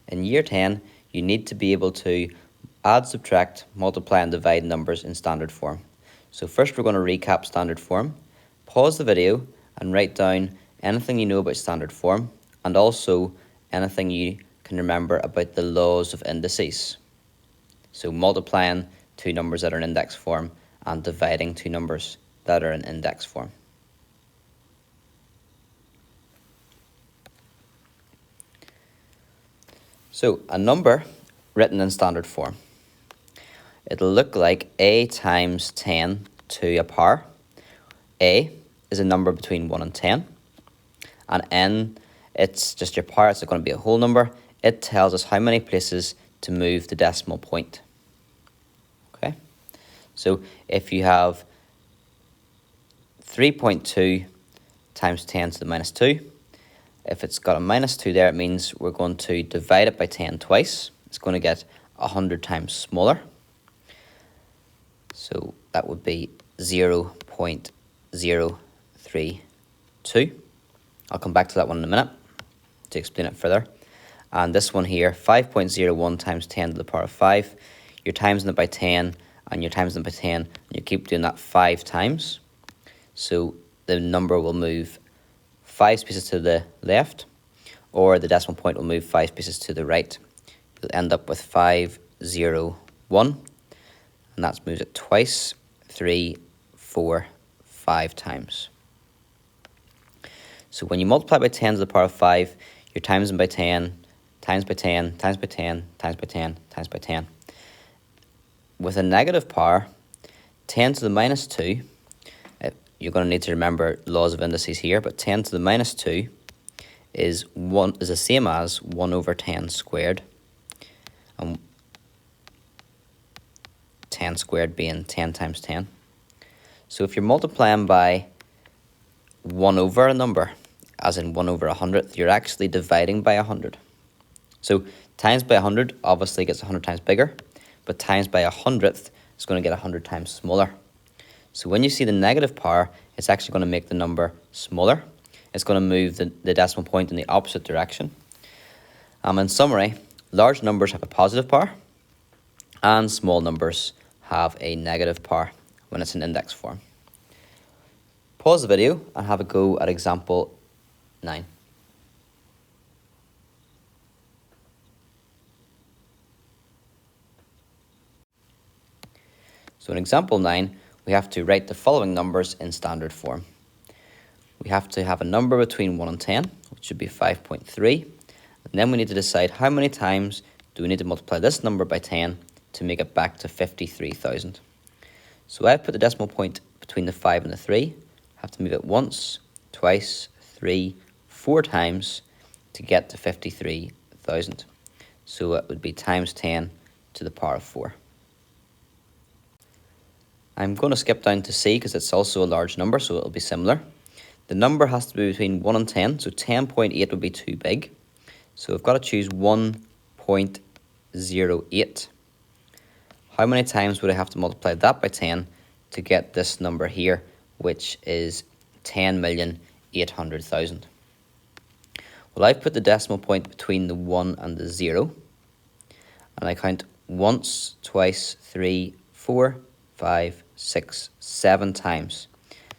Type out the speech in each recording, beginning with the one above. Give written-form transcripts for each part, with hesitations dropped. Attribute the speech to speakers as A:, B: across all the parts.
A: In year 10, you need to be able to add, subtract, multiply and divide numbers in standard form. So first we're going to recap standard form. Pause the video and write down anything you know about standard form and also anything you can remember about the laws of indices. So multiplying two numbers that are in index form and dividing two numbers that are in index form. So a number written in standard form. It'll look like a times 10 to a power. A is a number between 1 and 10. And n, it's just your power, it's going to be a whole number. It tells us how many places to move the decimal point. Okay, so if you have 3.2 times 10 to the minus 2, if it's got a minus 2 there, it means we're going to divide it by 10 twice. It's going to get 100 times smaller. So that would be 0.032. I'll come back to that one in a minute to explain it further. And this one here, 5.01 times 10 to the power of 5. You're timesing it by 10, and you're timesing it by 10, and you keep doing that 5 times. So the number will move 5 spaces to the left, or the decimal point will move 5 spaces to the right. You'll end up with 501, and that's moved it twice, 3, 4, 5 times. So when you multiply by 10 to the power of 5, you're timesing by 10, times by 10, times by 10, times by 10, times by 10. With a negative power, 10 to the minus 2, you're going to need to remember laws of indices here, but 10 to the minus 2 is the same as 1 over 10 squared. And 10 squared being 10 times 10. So if you're multiplying by 1 over a number, as in 1 over 100th, you're actually dividing by 100. So times by 100 obviously gets 100 times bigger, but times by 100th is going to get 100 times smaller. So when you see the negative power, it's actually going to make the number smaller. It's going to move the decimal point in the opposite direction. In summary, large numbers have a positive power, and small numbers have a negative power when it's in index form. Pause the video and have a go at example 9. So in example 9, we have to write the following numbers in standard form. We have to have a number between 1 and 10, which should be 5.3. And then we need to decide how many times do we need to multiply this number by 10 to make it back to 53,000. So I've put the decimal point between the 5 and the 3. Have to move it once, twice, 3, 4 times to get to 53,000. So it would be times 10 to the power of 4. I'm going to skip down to C because it's also a large number, so it'll be similar. The number has to be between 1 and 10, so 10.8 would be too big. So I've got to choose 1.08. How many times would I have to multiply that by 10 to get this number here, which is 10,800,000? Well, I've put the decimal point between the 1 and the 0, and I count once, twice, 3, 4, 5, 6, 7 times.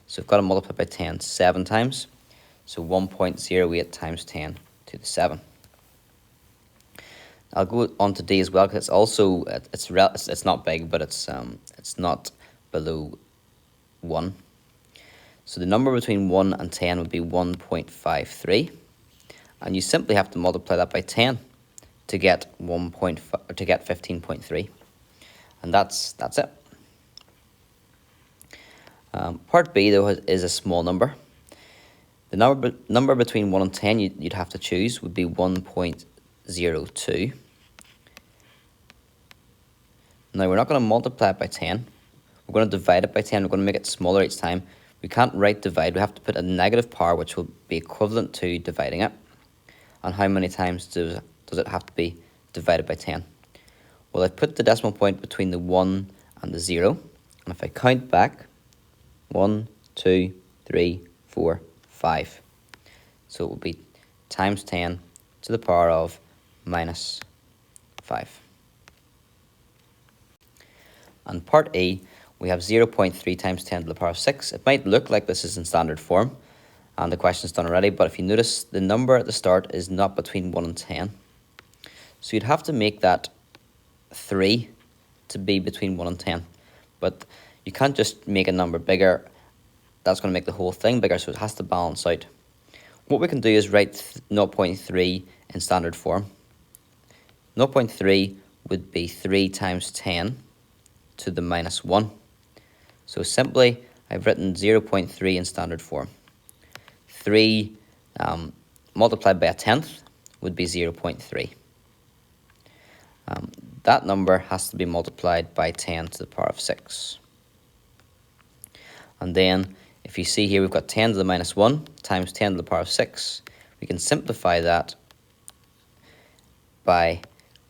A: So I've got to multiply by 10 7 times. So 1.08 times 10 to the 7. I'll go on to D as well because it's also it's not big, but it's not below 1. So the number between 1 and 10 would be 1.53, and you simply have to multiply that by 10 to get 15.3, and that's it. Part B, though, is a small number. The number between 1 and 10 you'd have to choose would be 1.02. Now, we're not going to multiply it by 10. We're going to divide it by 10. We're going to make it smaller each time. We can't write divide. We have to put a negative power, which will be equivalent to dividing it. And how many times does it have to be divided by 10? Well, I've put the decimal point between the 1 and the 0. And if I count back, 1, 2, 3, 4, 5. So it will be times 10 to the power of minus 5. And part E, we have 0.3 times 10 to the power of 6. It might look like this is in standard form, and the question's done already, but if you notice, the number at the start is not between 1 and 10. So you'd have to make that 3 to be between 1 and 10. But you can't just make a number bigger. That's going to make the whole thing bigger, so it has to balance out. What we can do is write 0.3 in standard form. 0.3 would be 3 times 10 to the minus 1. So simply, I've written 0.3 in standard form. 3 multiplied by a tenth would be 0.3. That number has to be multiplied by 10 to the power of 6. And then, if you see here, we've got 10 to the minus 1 times 10 to the power of 6. We can simplify that by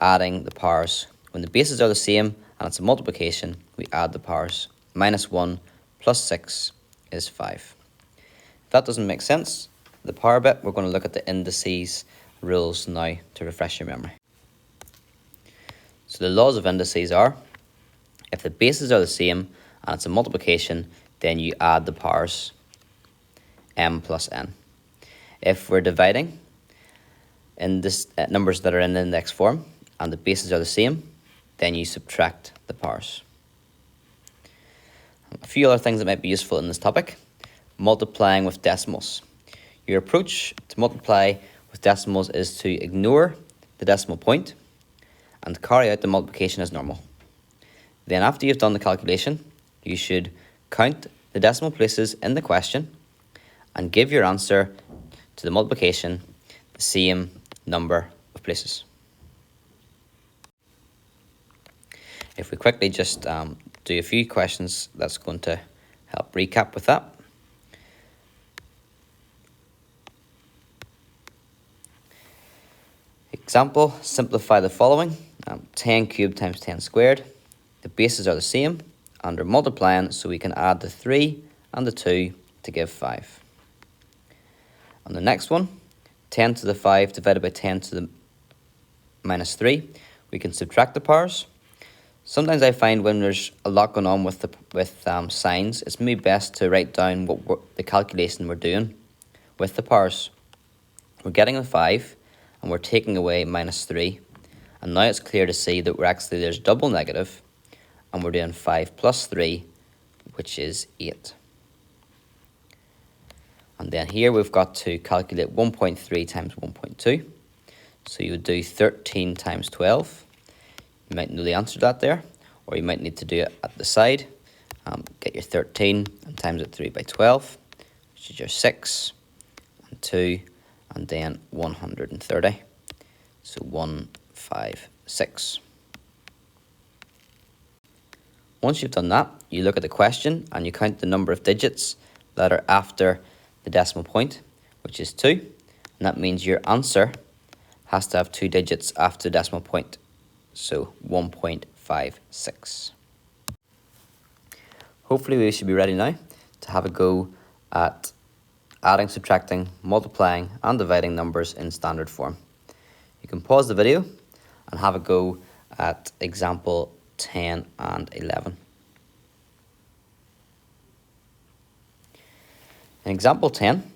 A: adding the powers. When the bases are the same and it's a multiplication, we add the powers. Minus 1 plus 6 is 5. If that doesn't make sense, the power bit, we're going to look at the indices rules now to refresh your memory. So the laws of indices are, if the bases are the same and it's a multiplication, then you add the powers, m plus n. If we're dividing in this numbers that are in the index form and the bases are the same, then you subtract the powers. A few other things that might be useful in this topic. Multiplying with decimals. Your approach to multiply with decimals is to ignore the decimal point and carry out the multiplication as normal. Then after you've done the calculation, you should count the decimal places in the question and give your answer to the multiplication the same number of places. If we quickly just do a few questions, that's going to help recap with that. Example, simplify the following. 10 cubed times 10 squared. The bases are the same and are multiplying, so we can add the 3 and the 2 to give 5. On the next one, 10 to the 5 divided by 10 to the minus 3. We can subtract the powers. Sometimes I find when there's a lot going on with signs, it's maybe best to write down the calculation we're doing with the powers. We're getting a 5 and we're taking away minus 3. And now it's clear to see that there's double negative and we're doing 5 plus 3, which is 8. And then here we've got to calculate 1.3 times 1.2. So you would do 13 times 12. You might know the answer to that there, or you might need to do it at the side. Get your 13 and times it 3 by 12, which is your 6 and 2, and then 130. So 156. Once you've done that, you look at the question and you count the number of digits that are after the decimal point, which is 2. And that means your answer has to have 2 digits after the decimal point. So 1.56. Hopefully we should be ready now to have a go at adding, subtracting, multiplying and dividing numbers in standard form. You can pause the video and have a go at example 10 and 11. In example 10,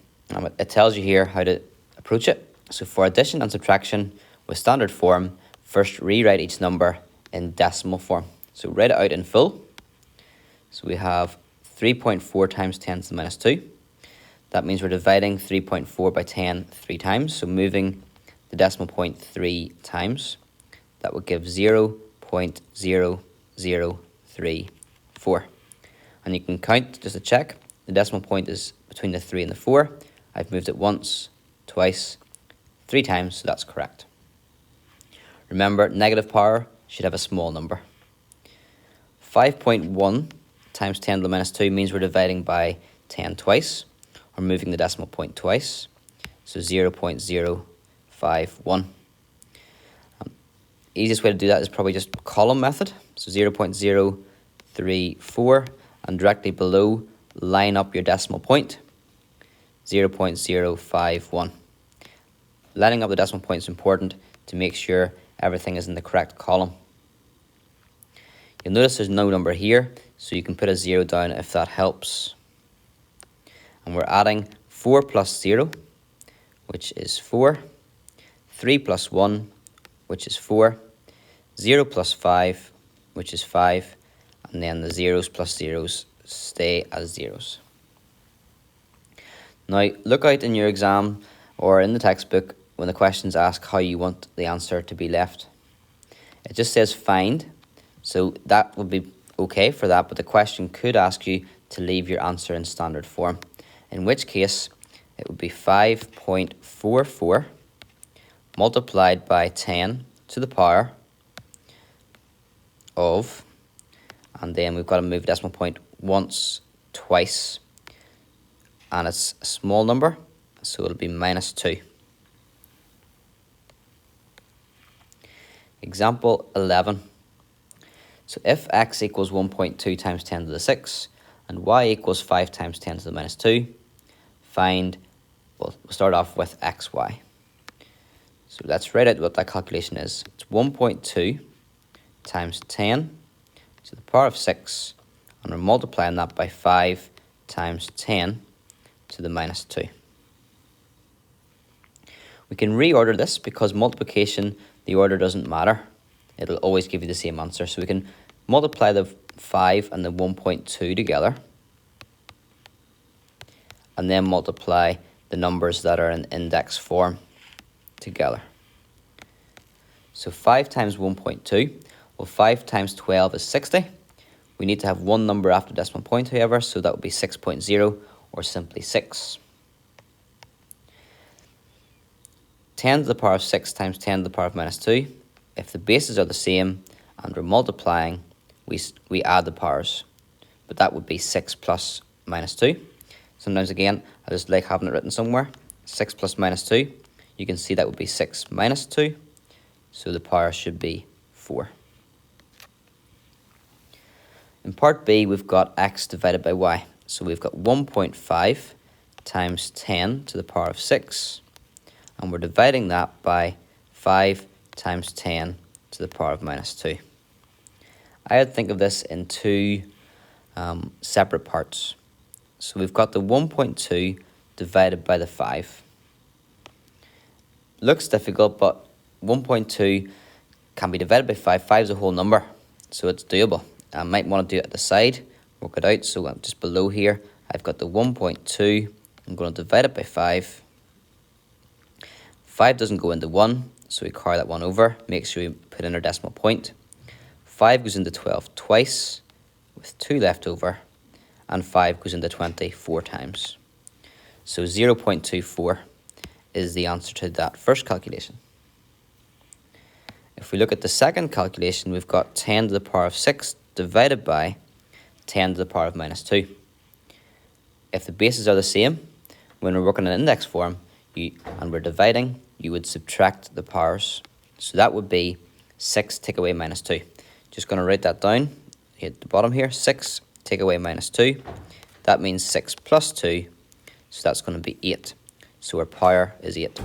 A: it tells you here how to approach it. So for addition and subtraction with standard form, first rewrite each number in decimal form. So write it out in full. So we have 3.4 times 10 to the minus 2. That means we're dividing 3.4 by 10 3 times. So moving the decimal point 3 times. That would give 0.0034. And you can count just to check. The decimal point is between the 3 and the 4. I've moved it once, twice, 3 times, so that's correct. Remember, negative power should have a small number. 5.1 times 10 to the minus 2 means we're dividing by 10 twice, or moving the decimal point twice, so 0.051. Easiest way to do that is probably just column method, so 0.034, and directly below, line up your decimal point, 0.051. Lining up the decimal point is important to make sure everything is in the correct column. You'll notice there's no number here, so you can put a 0 down if that helps. And we're adding 4 plus 0, which is 4, 3 plus 1, which is 4, 0 plus 5, which is 5, and then the zeros plus zeros stay as zeros. Now, look out in your exam or in the textbook when the questions ask how you want the answer to be left. It just says find, so that would be okay for that, but the question could ask you to leave your answer in standard form, in which case it would be 5.44 multiplied by 10 to the power of, and then we've got to move decimal point once, twice, and it's a small number, so it'll be minus 2. Example 11. So if x equals 1.2 times 10 to the 6 and y equals 5 times 10 to the minus 2, find, well, we'll start off with xy. So let's write out what that calculation is. It's 1.2 times 10 to the power of 6, and we're multiplying that by 5 times 10 to the minus 2. We can reorder this because multiplication, the order doesn't matter. It'll always give you the same answer. So we can multiply the 5 and the 1.2 together, and then multiply the numbers that are in index form together. So 5 times 1.2, well, 5 times 12 is 60. We need to have one number after decimal point, however, so that would be 6.0, or simply 6. 10 to the power of 6 times 10 to the power of minus 2. If the bases are the same and we're multiplying, we add the powers. But that would be 6 plus minus 2. Sometimes, again, I just like having it written somewhere. 6 plus minus 2. You can see that would be 6 minus 2. So the power should be 4. In part B, we've got x divided by y. So we've got 1.5 times 10 to the power of 6. And we're dividing that by 5 times 10 to the power of minus 2. I would think of this in two separate parts. So we've got the 1.2 divided by the 5. Looks difficult, but 1.2 can be divided by 5. 5 is a whole number, so it's doable. I might want to do it at the side, work it out. So just below here, I've got the 1.2. I'm going to divide it by 5. 5 doesn't go into 1, so we carry that 1 over. Make sure we put in our decimal point. 5 goes into 12 twice, with 2 left over, and 5 goes into 20 4 times. So 0.24 is the answer to that first calculation. If we look at the second calculation, we've got 10 to the power of 6 divided by 10 to the power of minus 2. If the bases are the same, when we're working in index form, and we're dividing, you would subtract the powers. So that would be 6 take away minus 2. Just going to write that down at the bottom here. 6 take away minus 2. That means 6 plus 2. So that's going to be 8. So our power is 8.